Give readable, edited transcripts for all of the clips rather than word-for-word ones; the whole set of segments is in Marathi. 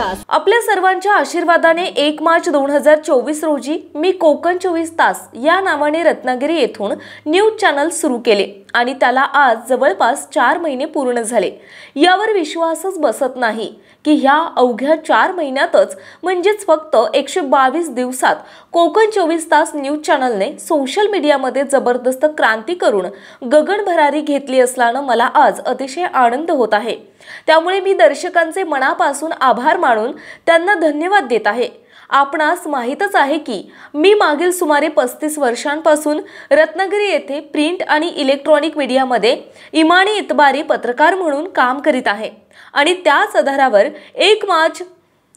तास। आपल्या सर्वांच्या आशीर्वादाने 1 मार्च 2024 रोजी मी कोकण 24 तास या नावाने रत्नागिरी येथून न्यूज चॅनल सुरू केले आणि त्याला आज जवळपास 4 महिने पूर्ण झाले। यावर विश्वासच बसत नाही की ह्या अवघ्या 4 महिन्यातच म्हणजेच फक्त 122 दिवसात कोकण 24 तास न्यूज चॅनलने सोशल मीडियामध्ये जबरदस्त क्रांती करून गगनभरारी घेतली असल्याने मला आज अतिशय आनंद होत आहे। त्यामुळे मी दर्शकांचे मनापासून आभार मानून त्यांना धन्यवाद देत आहे। आपणास माहीतच आहे की मी मागील सुमारे 35 वर्षांपासून रत्नागिरी येथे प्रिंट आणि इलेक्ट्रॉनिक मीडियामध्ये इमानी इतबारी पत्रकार म्हणून काम करीत आहे आणि त्याच आधारावर 1 मार्च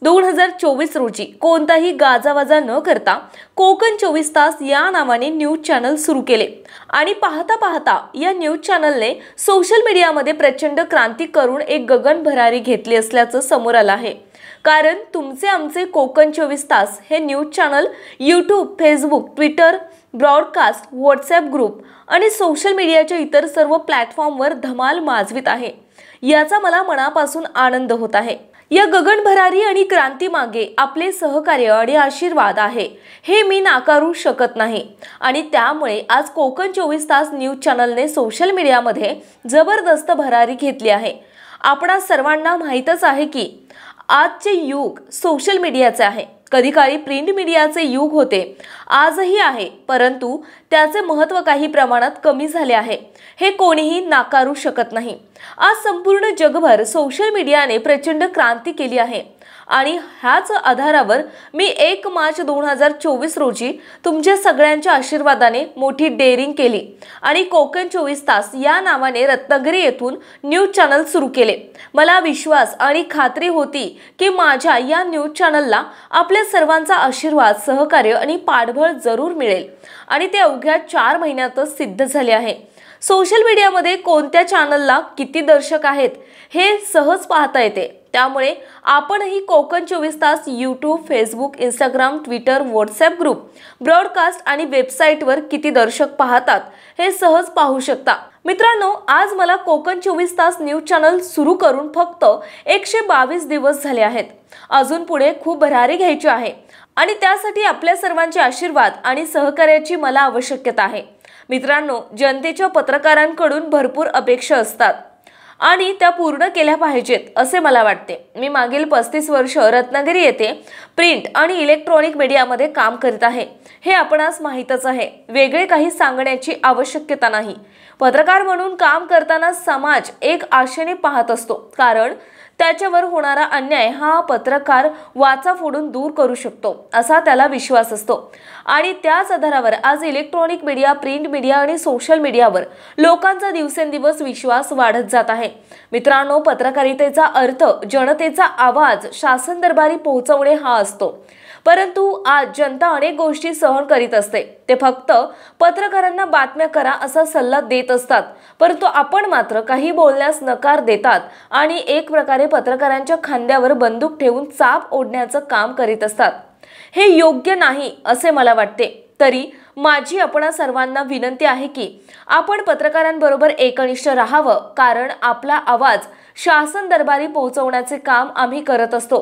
2024 रोजी कोणताही गाजावाजा न करता कोकण 24 तास या नावाने न्यूज चॅनल सुरू केले आणि पाहता पाहता या न्यूज चॅनलने सोशल मीडियामध्ये प्रचंड क्रांती करून एक गगनभरारी घेतली असल्याचं समोर आलं आहे। कारण तुमचे आमचे कोकण 24 तास हे news channel YouTube, Facebook, Twitter, broadcast, WhatsApp group आणि सोशल मीडियाच्या इतर सर्व प्लॅटफॉर्मवर धमाल माजवित आहे। याचा मला मनापासून आनंद होत आहे। या गगनभरारी आणि क्रांती मागे आपले सहकार्य आणि आशीर्वाद आहे हे मी नाकारू शकत नाही आणि त्यामुळे आज कोकण 24 तास न्यूज चॅनलने सोशल मीडियामध्ये जबरदस्त भरारी घेतली आहे। आपणा सर्वांना माहीतच आहे की आजचे युग सोशल मीडियाचे आहे। कधी काळी प्रिंट मीडियाचे युग होते, आजही आहे, परंतु त्याचे महत्त्व काही प्रमाणात कमी झाले आहे हे कोणीही नाकारू शकत नाही। आज संपूर्ण जगभर सोशल मीडियाने प्रचंड क्रांती केली आहे आणि ह्याच आधारावर मी 1 मार्च 2024 रोजी तुमच्या सगळ्यांच्या आशीर्वादाने मोठी डेअरिंग केली आणि कोकण 24 तास या नावाने रत्नागिरी येथून न्यूज चॅनल सुरू केले। मला विश्वास आणि खात्री होती की माझ्या या न्यूज चॅनलला आपल्या सर्वांचा आशीर्वाद, सहकार्य आणि पाठबळ जरूर मिळेल आणि ते अवघ्या 4 महिन्यातच सिद्ध झाले आहे। सोशल मीडियामध्ये कोणत्या चॅनलला किती दर्शक आहेत हे सहज पाहता येते, त्यामुळे आपणही कोकण 24 तास YouTube, Facebook, Instagram, Twitter, WhatsApp group, broadcast आणि वेबसाईटवर किती दर्शक पाहतात हे सहज पाहू शकता। मित्रांनो, आज मला कोकण 24 तास न्यूज चॅनल सुरू करून फक्त 122 दिवस झाले आहेत। अजून पुढे खूप भरारी घ्यायची आहे आणि त्यासाठी आपल्या सर्वांचे आशीर्वाद आणि सहकार्याची मला आवश्यकता आहे। मित्रांनो, जनतेच्या पत्रकारांकडून भरपूर अपेक्षा असतात आणि त्या पूर्ण केल्या पाहिजेत असे मला वाटते। मी मागील 35 वर्ष रत्नागिरी येथे प्रिंट आणि इलेक्ट्रॉनिक मीडियामध्ये काम करीत आहे हे आपणास माहीतच आहे। वेगळे काही सांगण्याची आवश्यकता नाही। पत्रकार म्हणून काम करताना समाज एक आशेने पाहत असतो, कारण त्याच्यावर होणारा अन्याय हा पत्रकार वाचा फोडून दूर करू शकतो असा त्याला विश्वास असतो आणि त्याच आधारावर आज इलेक्ट्रॉनिक मीडिया, प्रिंट मीडिया आणि सोशल मीडियावर लोकांचा दिवसेंदिवस विश्वास वाढत जात आहे। मित्रांनो, पत्रकारितेचा अर्थ जनतेचा आवाज शासन दरबारी पोहोचवणे हा असतो, परंतु आज जनता अनेक गोष्टी सहन करीत असते। ते फक्त पत्रकारांना बातम्या करा असा सल्ला देत असतात, परंतु आपण मात्र काही बोलण्यास नकार देतात आणि एक प्रकारे पत्रकारांच्या खांद्यावर बंदूक ठेवून चाप ओढण्याचं काम करीत असतात। हे योग्य नाही असे मला वाटते। तरी माझी आपणा सर्वांना विनंती आहे की आपण पत्रकारांबरोबर एकनिष्ठ राहावं, कारण आपला आवाज शासन दरबारी पोहोचवण्याचे काम आम्ही करत असतो,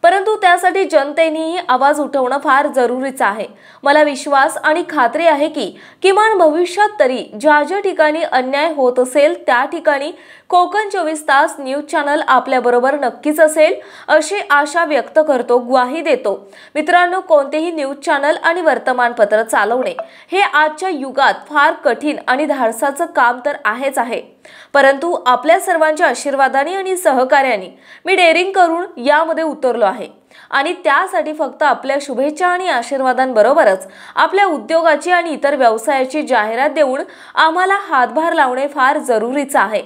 परंतु त्यासाठी जनतेनेही आवाज उठवणं फार जरुरीचं आहे। मला विश्वास आणि खात्री आहे की किमान भविष्यात तरी ज्या ज्या ठिकाणी अन्याय होत असेल त्या ठिकाणी कोकण 24 तास न्यूज चॅनल आपल्याबरोबर नक्कीच असेल अशी आशा व्यक्त करतो, ग्वाही देतो। मित्रांनो, कोणतेही न्यूज चॅनल आणि वर्तमानपत्र चालवणे हे आजच्या युगात फार कठीण आणि धाडसाचं काम तर आहेच आहे, परंतु आपल्या सर्वांच्या आशीर्वादाने आणि सहकार्याने मी डेअरिंग करून यामध्ये उतरलो आहे आणि त्यासाठी फक्त आपल्या शुभेच्छा आणि आशीर्वादांबरोबरच आपल्या उद्योगाची आणि इतर व्यवसायाची जाहिरात देऊन आम्हाला हातभार लावणे फार जरुरीचं आहे।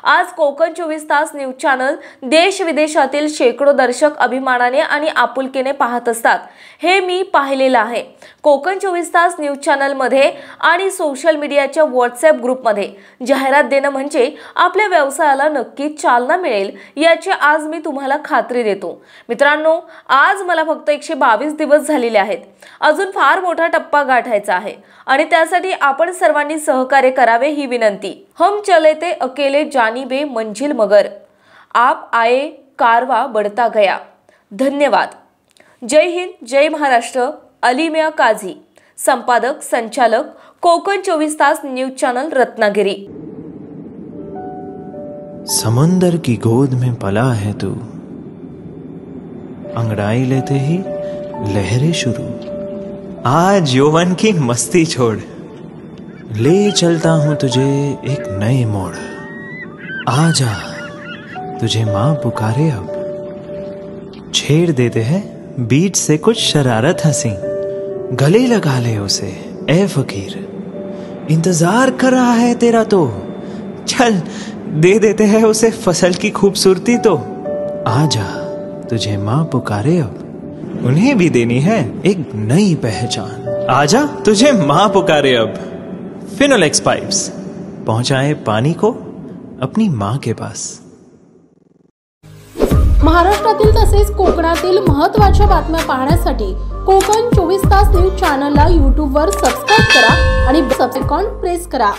आज कोकण 24 तास न्यूज चॅनल देश विदेशातील शेकडो दर्शक अभिमानाने आणि आपुलकीने पाहत असतात हे मी पाहिलेलं आहे। कोकण 24 तास न्यूज चॅनल मध्ये आणि सोशल मीडियाच्या व्हॉट्सॲप ग्रुपमध्ये जाहिरात देणं म्हणजे आपल्या व्यवसायाला नक्कीच चालना मिळेल याची आज मी तुम्हाला खात्री देतो। मित्रांनो, आज मला फक्त 122 दिवस झालेले आहेत। अजून फार मोठा टप्पा गाठायचा आहे आणि त्यासाठी आपण सर्वांनी सहकार्य करावे ही विनंती। हम चले थे अकेले जानिबे मंजिल मगर आप आए कारवा बढ़ता गया। धन्यवाद. जय हिंद, जय महाराष्ट्र. अलिमिया काझी, संपादक संचालक, कोकण 24 तास न्यूज चॅनल, रत्नागिरी. समंदर की गोद में पला है तू, अंगड़ाई लेते ही लहरें शुरू. आज यौवन की मस्ती छोड़, ले चलता हूं तुझे एक नए मोड़. आजा, तुझे माँ पुकारे अब. छेड़ देते हैं बीट से कुछ शरारत हंसी. गले लगा ले उसे ए फकीर, इंतजार कर रहा है तेरा तो. चल दे देते हैं उसे फसल की खूबसूरती तो. आजा, तुझे माँ पुकारे अब. उन्हें भी देनी है एक नई पहचान. आजा, तुझे माँ पुकारे अब. फिनोलेक्स पाइप्स पहुंचाए पानी को अपनी माँ के पास. महाराष्ट्रातील तसेच कोकणातील महत्त्वाच्या बातम्या पाहण्यासाठी कोकण 24 तास न्यूज चॅनलला YouTube वर सबस्क्राइब करा आणि बेल आयकॉन प्रेस करा.